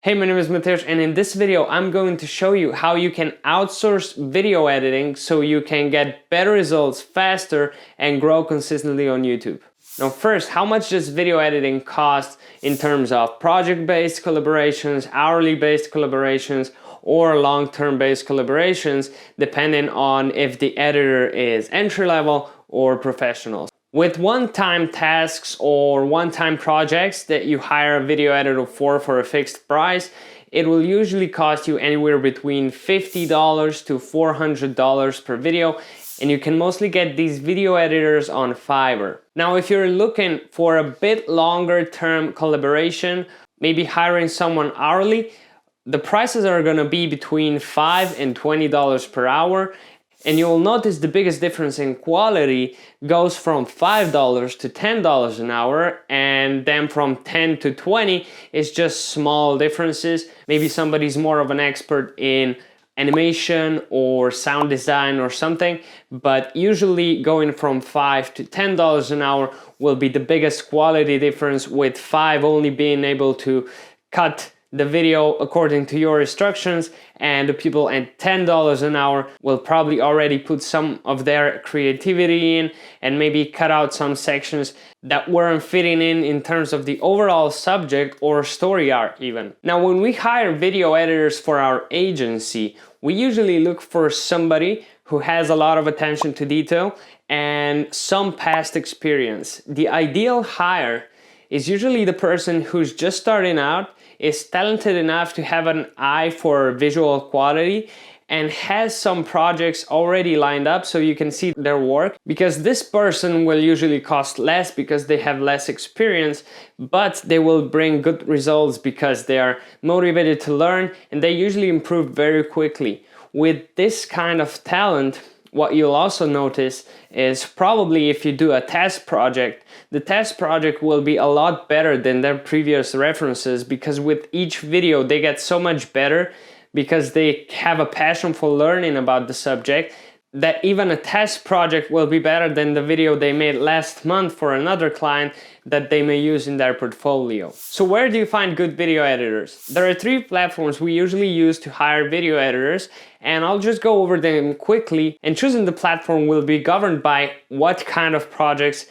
Hey, my name is Matevz, and in this video I'm going to show you how you can outsource video editing so you can get better results faster and grow consistently on YouTube. Now first, how much does video editing cost in terms of project-based collaborations, hourly-based collaborations, or long-term based collaborations, depending on if the editor is entry-level or professional. With one-time tasks or one-time projects that you hire a video editor for a fixed price, it will usually cost you anywhere between $50 to $400 per video, and you can mostly get these video editors on Fiverr. Now, if you're looking for a bit longer term collaboration, maybe hiring someone hourly, the prices are gonna be between $5 and $20 per hour. And you'll notice the biggest difference in quality goes from $5 to $10 an hour, and then from 10 to 20 is just small differences. Maybe somebody's more of an expert in animation or sound design or something, but usually going from $5 to $10 an hour will be the biggest quality difference, with $5 only being able to cut the video according to your instructions, and the people at $10 an hour will probably already put some of their creativity in and maybe cut out some sections that weren't fitting in terms of the overall subject or story arc even. Now, when we hire video editors for our agency, we usually look for somebody who has a lot of attention to detail and some past experience. The ideal hire is usually the person who's just starting out, is talented enough to have an eye for visual quality, and has some projects already lined up so you can see their work, because this person will usually cost less because they have less experience, but they will bring good results because they are motivated to learn, and they usually improve very quickly. With this kind of talent, what you'll also notice is probably if you do a test project, the test project will be a lot better than their previous references, because with each video they get so much better because they have a passion for learning about the subject, that even a test project will be better than the video they made last month for another client that they may use in their portfolio. So where do you find good video editors? There are 3 platforms we usually use to hire video editors, and I'll just go over them quickly. And choosing the platform will be governed by what kind of projects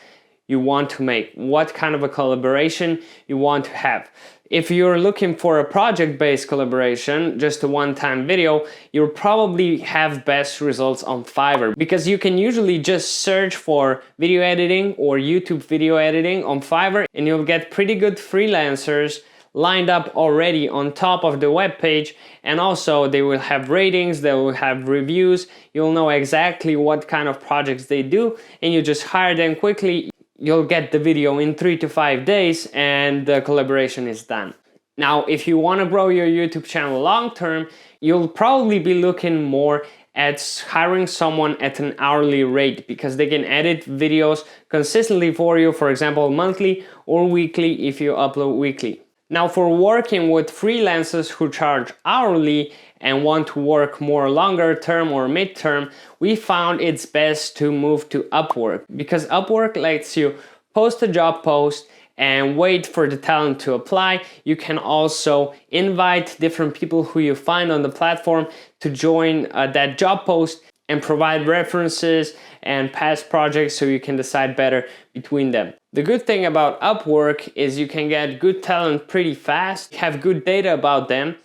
you want to make, what kind of a collaboration you want to have. If you're looking for a project-based collaboration, just a one-time video, you'll probably have best results on Fiverr, because you can usually just search for video editing or YouTube video editing on Fiverr, and you'll get pretty good freelancers lined up already on top of the web page, and also they will have ratings, they will have reviews, you'll know exactly what kind of projects they do, and you just hire them quickly. You'll get the video in 3 to 5 days and the collaboration is done. Now, if you want to grow your YouTube channel long term, you'll probably be looking more at hiring someone at an hourly rate, because they can edit videos consistently for you, for example, monthly or weekly if you upload weekly. Now, for working with freelancers who charge hourly and want to work more longer term or mid-term, we found it's best to move to Upwork, because Upwork lets you post a job post and wait for the talent to apply. You can also invite different people who you find on the platform to join that job post and provide references and past projects so you can decide better between them. The good thing about Upwork is you can get good talent pretty fast, have good data about them,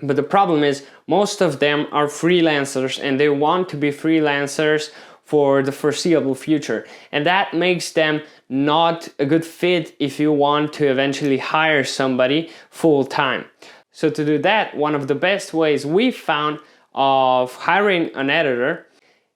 but the problem is most of them are freelancers and they want to be freelancers for the foreseeable future, and that makes them not a good fit if you want to eventually hire somebody full-time. So to do that, one of the best ways we found of hiring an editor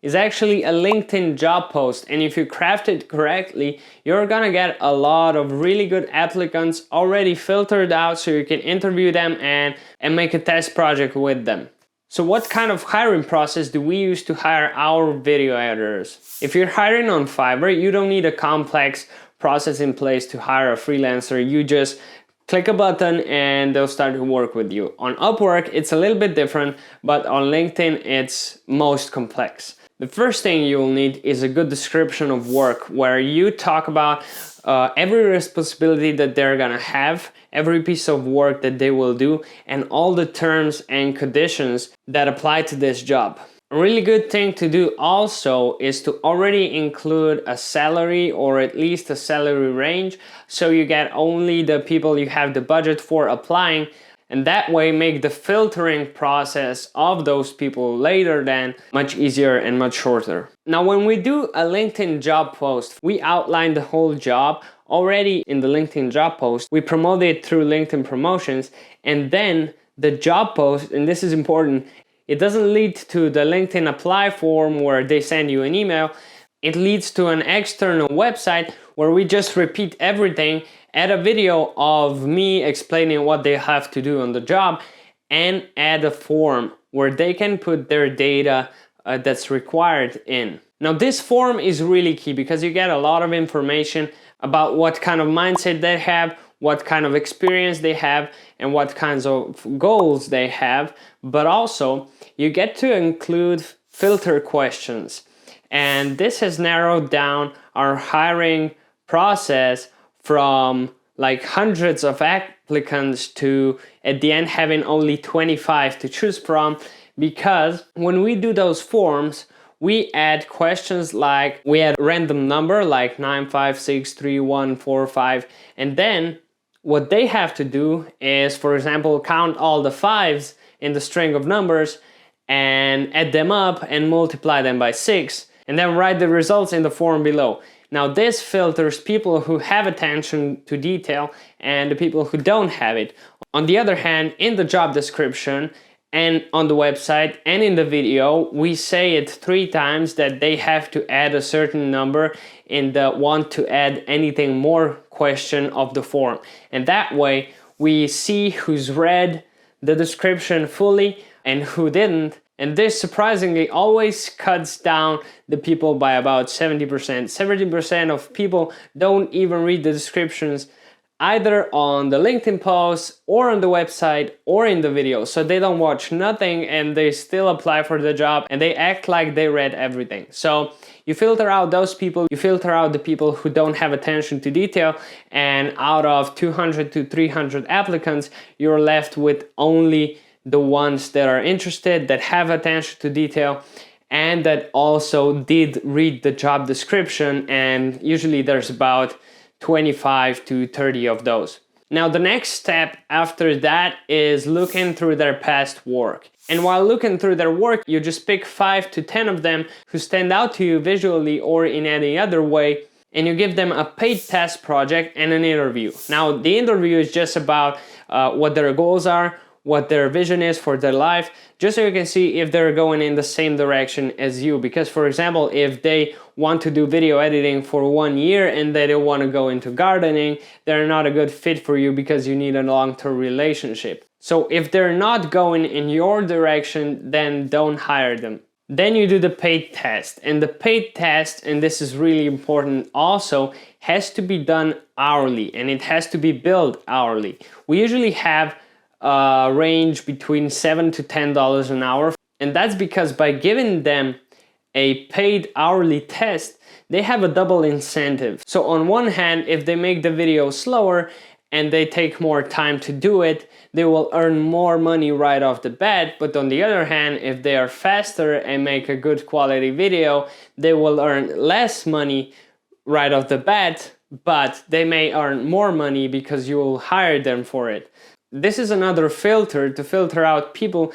is actually a LinkedIn job post, and if you craft it correctly, you're gonna get a lot of really good applicants already filtered out so you can interview them and make a test project with them. So what kind of hiring process do we use to hire our video editors? If you're hiring on Fiverr, you don't need a complex process in place to hire a freelancer. You just click a button and they'll start to work with you. On Upwork, it's a little bit different, but on LinkedIn, it's most complex. The first thing you will need is a good description of work where you talk about every responsibility that they're gonna have, every piece of work that they will do, and all the terms and conditions that apply to this job. A really good thing to do also is to already include a salary or at least a salary range, so you get only the people you have the budget for applying, and that way make the filtering process of those people later then much easier and much shorter. Now when we do a LinkedIn job post, we outline the whole job already in the LinkedIn job post. We promote it through LinkedIn promotions, and then the job post, and this is important, it doesn't lead to the LinkedIn apply form where they send you an email. It leads to an external website where we just repeat everything, add a video of me explaining what they have to do on the job, and add a form where they can put their data that's required in. Now this form is really key because you get a lot of information about what kind of mindset they have, what kind of experience they have, and what kinds of goals they have, but also you get to include filter questions. And this has narrowed down our hiring process from like hundreds of applicants to at the end having only 25 to choose from, because when we do those forms, we add questions like, we add a random number like 9563145, and then what they have to do is, for example, count all the fives in the string of numbers and add them up and multiply them by 6, and then write the results in the form below. Now this filters people who have attention to detail and the people who don't have it. On the other hand, in the job description and on the website and in the video, we say it 3 times that they have to add a certain number in the want to add anything more question of the form. And that way we see who's read the description fully and who didn't. And this surprisingly always cuts down the people by about 70%. 70% of people don't even read the descriptions either on the LinkedIn posts or on the website or in the video. So they don't watch nothing and they still apply for the job and they act like they read everything. So you filter out those people, you filter out the people who don't have attention to detail, and out of 200 to 300 applicants, you're left with only the ones that are interested, that have attention to detail, and that also did read the job description, and usually there's about 25 to 30 of those. Now the next step after that is looking through their past work. And while looking through their work, you just pick 5 to 10 of them who stand out to you visually or in any other way, and you give them a paid test project and an interview. Now the interview is just about what their goals are, what their vision is for their life, just so you can see if they're going in the same direction as you. Because for example, if they want to do video editing for 1 year and they don't want to go into gardening, they're not a good fit for you because you need a long-term relationship. So if they're not going in your direction, then don't hire them. Then you do the paid test, and the paid test, and this is really important also, has to be done hourly, and it has to be billed hourly. We usually have range between $7 to $10 an hour, and that's because by giving them a paid hourly test, they have a double incentive. So on one hand, if they make the video slower and they take more time to do it, they will earn more money right off the bat. But on the other hand, if they are faster and make a good quality video, they will earn less money right off the bat, but they may earn more money because you will hire them for it. This is another filter to filter out people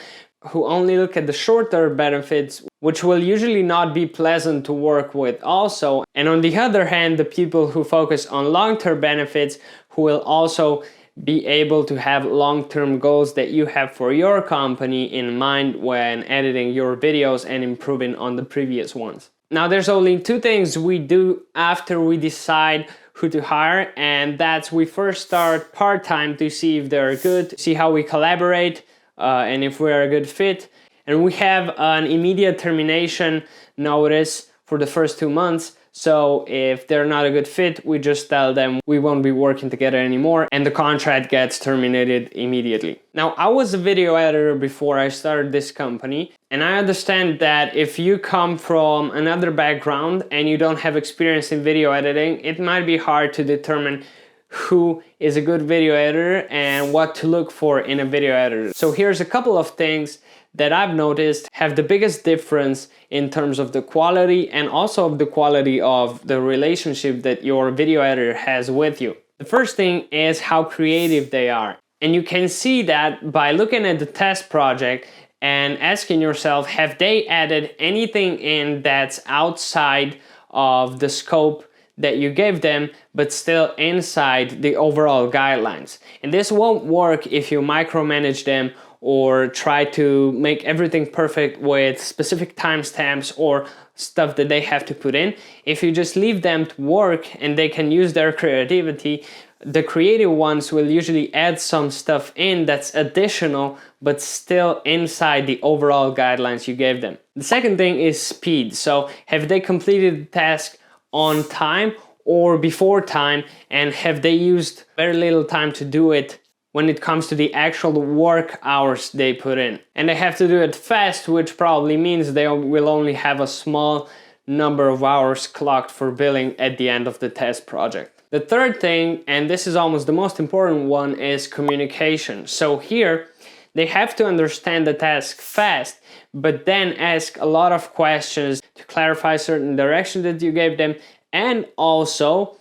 who only look at the short-term benefits, which will usually not be pleasant to work with also. And on the other hand, the people who focus on long-term benefits, who will also be able to have long-term goals that you have for your company in mind when editing your videos and improving on the previous ones. Now there's only 2 things we do after we decide who to hire, and that's we first start part-time to see if they're good, see how we collaborate, and if we're a good fit. And we have an immediate termination notice for the first 2 months, So if they're not a good fit, we just tell them we won't be working together anymore, and the contract gets terminated immediately. Now, I was a video editor before I started this company, and I understand that if you come from another background and you don't have experience in video editing, it might be hard to determine who is a good video editor and what to look for in a video editor. So here's a couple of things that I've noticed have the biggest difference in terms of the quality and also of the quality of the relationship that your video editor has with you. The first thing is how creative they are. And you can see that by looking at the test project and asking yourself, have they added anything in that's outside of the scope that you gave them, but still inside the overall guidelines. And this won't work if you micromanage them or try to make everything perfect with specific timestamps or stuff that they have to put in. If you just leave them to work and they can use their creativity, the creative ones will usually add some stuff in that's additional, but still inside the overall guidelines you gave them. The second thing is speed. So have they completed the task on time or before time, and have they used very little time to do it when it comes to the actual work hours they put in. And they have to do it fast, which probably means they will only have a small number of hours clocked for billing at the end of the test project. The third thing, and this is almost the most important one, is communication. So here they have to understand the task fast, but then ask a lot of questions to clarify certain direction that you gave them, and also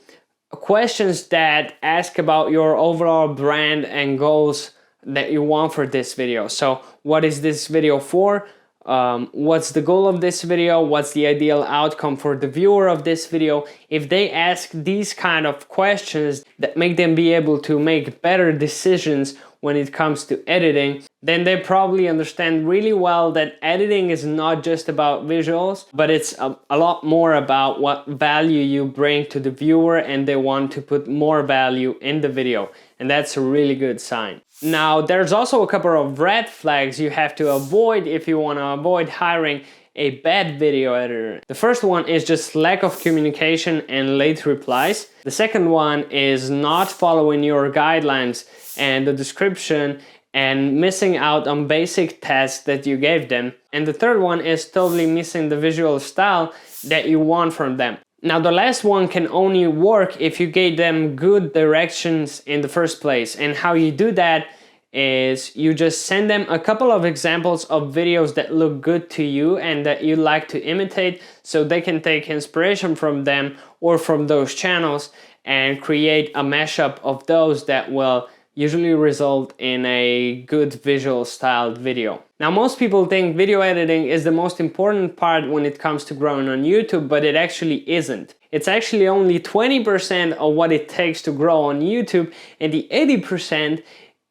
questions that ask about your overall brand and goals that you want for this video. So what is this video for? What's the goal of this video? What's the ideal outcome for the viewer of this video? If they ask these kind of questions that make them be able to make better decisions when it comes to editing, then they probably understand really well that editing is not just about visuals, but it's a lot more about what value you bring to the viewer, and they want to put more value in the video. And that's a really good sign. Now, there's also a couple of red flags you have to avoid if you want to avoid hiring a bad video editor. The first one is just lack of communication and late replies. The second one is not following your guidelines and the description and missing out on basic tasks that you gave them. And the third one is totally missing the visual style that you want from them. Now, the last one can only work if you gave them good directions in the first place. And how you do that is you just send them a couple of examples of videos that look good to you and that you like to imitate, so they can take inspiration from them or from those channels and create a mashup of those that will usually result in a good visual styled video. Now, most people think video editing is the most important part when it comes to growing on YouTube, but it actually isn't. It's actually only 20% of what it takes to grow on YouTube, and the 80%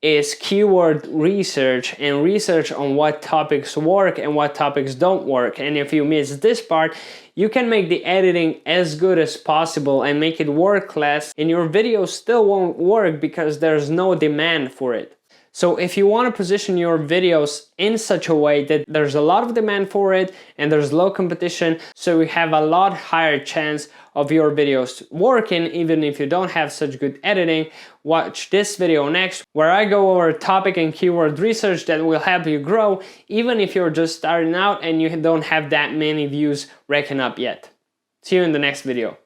is keyword research and research on what topics work and what topics don't work. And if you miss this part, you can make the editing as good as possible and make it work less, and your video still won't work because there's no demand for it. So if you want to position your videos in such a way that there's a lot of demand for it and there's low competition, so you have a lot higher chance of your videos working even if you don't have such good editing, watch this video next, where I go over topic and keyword research that will help you grow even if you're just starting out and you don't have that many views racking up yet. See you in the next video.